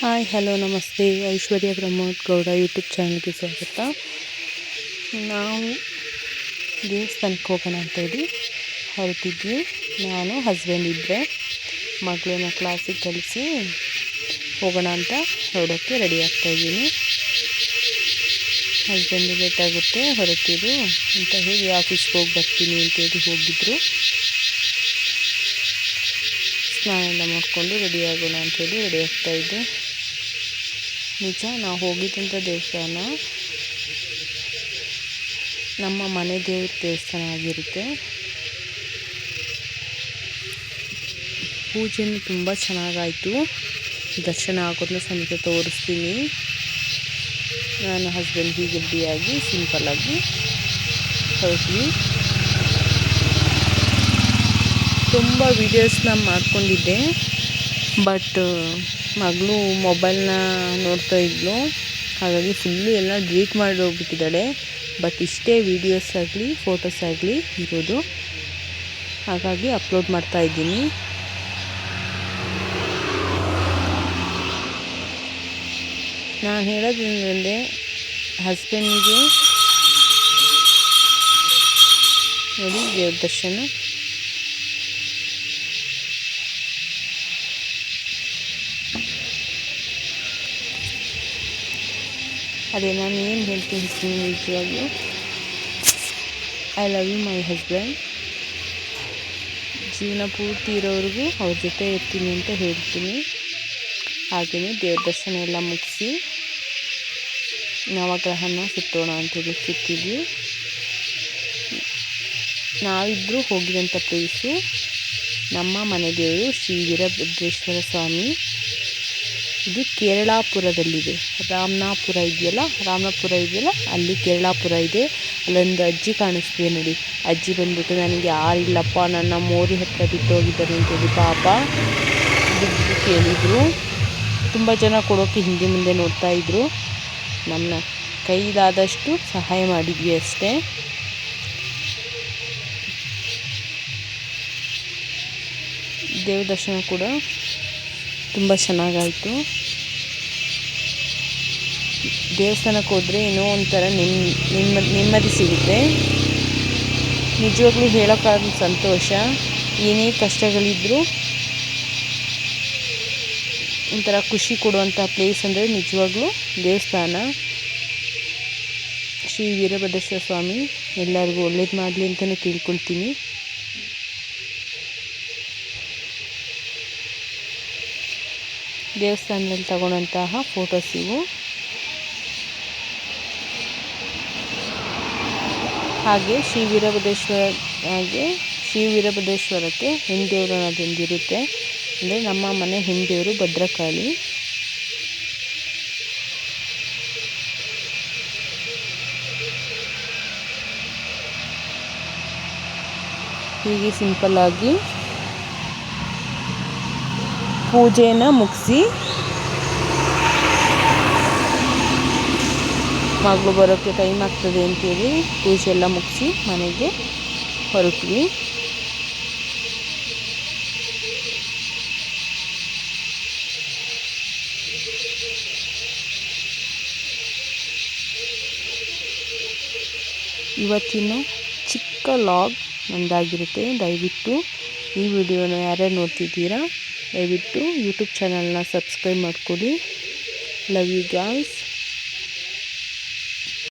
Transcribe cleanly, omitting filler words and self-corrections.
Hi hello ನಮಸ್ತೆ. ಐಶ್ವರ್ಯ Pramod Gowda YouTube ಚಾನಲ್ಗೆ ಸ್ವಾಗತ. ನಾವು ದೇವಸ್ಥಾನಕ್ಕೆ ಹೋಗೋಣ ಅಂತೇಳಿ ಹೊರಟಿದ್ವಿ. ನಾನು ಹಸ್ಬೆಂಡ್ ಇದ್ದರೆ ಮಗಳನ್ನ ಕ್ಲಾಸಿಗೆ ಕಳಿಸಿ ಹೋಗೋಣ ಅಂತ ಹೊರಡೋಕ್ಕೆ ರೆಡಿ ಆಗ್ತಾಯಿದ್ದೀನಿ. ಹಸ್ಬೆಂಡ್ ಲೇಟ್ ಆಗುತ್ತೆ ಹೊರಟಿರು ಅಂತ ಹೇಳಿ ಆಫೀಸ್ಗೆ ಹೋಗಿ ಬರ್ತೀನಿ ಅಂತೇಳಿ ಹೋಗಿದ್ರು. ಸ್ನಾನ ಎಲ್ಲ ಮಾಡಿಕೊಂಡು ರೆಡಿ ಆಗೋಣ ಅಂಥೇಳಿ ರೆಡಿ ಆಗ್ತಾಯಿದ್ದೆ. ನಿಜ ನಾವು ಹೋಗಿದ್ದಂಥ ದೇವಸ್ಥಾನ ನಮ್ಮ ಮನೆ ದೇವ್ರ ದೇವಸ್ಥಾನ ಆಗಿರುತ್ತೆ. ಪೂಜೆನೂ ತುಂಬ ಚೆನ್ನಾಗಾಯಿತು. ದರ್ಶನ ಆಗೋದನ್ನ ಸಮೇತ ತೋರಿಸ್ತೀನಿ. ನಾನು ಹಸ್ಬೆಂಡ್ ಹೀಗೆ ರೆಡಿಯಾಗಿ ಸಿಂಪಲ್ಲಾಗಿ ಹೊರಟ್ವಿ. ತುಂಬ ವೀಡಿಯೋಸ್ನ ಮಾಡ್ಕೊಂಡಿದ್ದೆ, ಬಟ್ ಮಗಳು ಮೊಬೈಲ್ನ ನೋಡ್ತಾ ಇದ್ಲು, ಹಾಗಾಗಿ ಫುಲ್ಲು ಎಲ್ಲ ಡಿಲೀಟ್ ಮಾಡಿ ಹೋಗ್ಬಿಟ್ಟಿದ್ದಾಳೆ. ಬಟ್ ಇಷ್ಟೇ ವೀಡಿಯೋಸ್ ಆಗಲಿ ಫೋಟೋಸ್ ಆಗಲಿ ಇರೋದು, ಹಾಗಾಗಿ ಅಪ್ಲೋಡ್ ಮಾಡ್ತಾ ಇದ್ದೀನಿ. ನಾನು ಹೇಳೋದೇನೆಂದರೆ, ಹಸ್ಬೆಂಡ್ಗೆ ನೋಡಿ ದೇವ್ರ ದರ್ಶನ ಅದೇ ನಾನು ಏನು ಹೇಳ್ತೀನಿ ನಿಜವಾಗ್ಲೂ, I love you my husband. ಜೀವನ ಪೂರ್ತಿ ಇರೋವರೆಗೂ ಅವ್ರ ಜೊತೆ ಇರ್ತೀನಿ ಅಂತ ಹೇಳ್ತೀನಿ. ಹಾಗೆಯೇ ದೇವ್ರ ದರ್ಶನ ಎಲ್ಲ ಮುಗಿಸಿ ನವಗ್ರಹನ ಸುತ್ತೋಣ ಅಂತೇಳಿ ಸುತ್ತಿದ್ವಿ. ನಾವಿಬ್ಬರು ಹೋಗಿದಂಥ ಪ್ಲೇಸು ನಮ್ಮ ಮನೆ ದೇವರು ಶ್ರೀ ವೀರಭದ್ರೇಶ್ವರ ಸ್ವಾಮಿ. ಇದು ಕೇರಳಾಪುರದಲ್ಲಿದೆ. ರಾಮನಾಪುರ ಇದೆಯಲ್ಲ ಅಲ್ಲಿ ಕೇರಳಾಪುರ ಇದೆ. ಅಲ್ಲೊಂದು ಅಜ್ಜಿ ಕಾಣಿಸ್ತಿದೆ ನೋಡಿ. ಅಜ್ಜಿ ಬಂದ್ಬಿಟ್ಟು ನನಗೆ ಯಾರಿಲ್ಲಪ್ಪ, ನನ್ನ ಮೋರಿ ಹತ್ರ ಬಿಟ್ಟು ಹೋಗಿದ್ದಾರೆ ಅಂತೇಳಿ ಪಾಪ ದುಡ್ಡು ಕೇಳಿದರು. ತುಂಬ ಜನ ಕೊಡೋಕ್ಕೆ ಹಿಂದೆ ಮುಂದೆ ನೋಡ್ತಾ ಇದ್ದರು. ನಮ್ಮ ಕೈಲಾದಷ್ಟು ಸಹಾಯ ಮಾಡಿದ್ವಿ ಅಷ್ಟೇ. ದೇವ್ರ ದರ್ಶನ ಕೂಡ ತುಂಬ ಚೆನ್ನಾಗಾಯಿತು. ದೇವಸ್ಥಾನಕ್ಕೆ ಹೋದರೆ ಏನೋ ಒಂಥರ ನೆಮ್ಮದಿ ಸಿಗುತ್ತೆ. ನಿಜವಾಗ್ಲೂ ಹೇಳೋಕ್ಕಾಗದ ಸಂತೋಷ. ಏನೇ ಕಷ್ಟಗಳಿದ್ದರೂ ಒಂಥರ ಖುಷಿ ಕೊಡುವಂಥ ಪ್ಲೇಸ್ ಅಂದರೆ ನಿಜವಾಗ್ಲೂ ದೇವಸ್ಥಾನ. ಶ್ರೀ ವೀರಭದ್ರೇಶ್ವರ ಸ್ವಾಮಿ ಎಲ್ಲರಿಗೂ ಒಳ್ಳೇದು ಮಾಡಲಿ ಅಂತಲೇ ಕೇಳ್ಕೊಳ್ತೀನಿ. ದೇವಸ್ಥಾನದಲ್ಲಿ ತಗೊಂಡಂತಹ ಫೋಟೋಸ್ ಇವು. ಹಾಗೆ ಶ್ರೀ ವೀರಭದ್ರೇಶ್ವರಕ್ಕೆ ಹೆಣ್ದೇವರು ಅನ್ನೋದೊಂದಿರುತ್ತೆ. ಅಂದರೆ ನಮ್ಮ ಮನೆ ಹೆಣ್ದೇವರು ಭದ್ರಕಾಳಿ. ಹೀಗೆ ಸಿಂಪಲ್ಲಾಗಿ ಪೂಜೆನ ಮುಗಿಸಿ ಮಗಳು ಬರೋಕ್ಕೆ ಟೈಮ್ ಆಗ್ತದೆ ಅಂತೇಳಿ ಪೂಜೆ ಎಲ್ಲ ಮುಗಿಸಿ ಮನೆಗೆ ಹೊರಟ್ವಿ. ಇವತ್ತಿನ ಚಿಕ್ಕ ಲಾಗ್ ಒಂದಾಗಿರುತ್ತೆ. ದಯವಿಟ್ಟು ಈ ವಿಡಿಯೋನ ಯಾರ್ಯಾರು ನೋಡ್ತಿದ್ದೀರಾ ದಯವಿಟ್ಟು ಯೂಟ್ಯೂಬ್ ಚಾನಲ್ನ ಸಬ್ಸ್ಕ್ರೈಬ್ ಮಾಡ್ಕೊಳ್ಳಿ. Love you guys.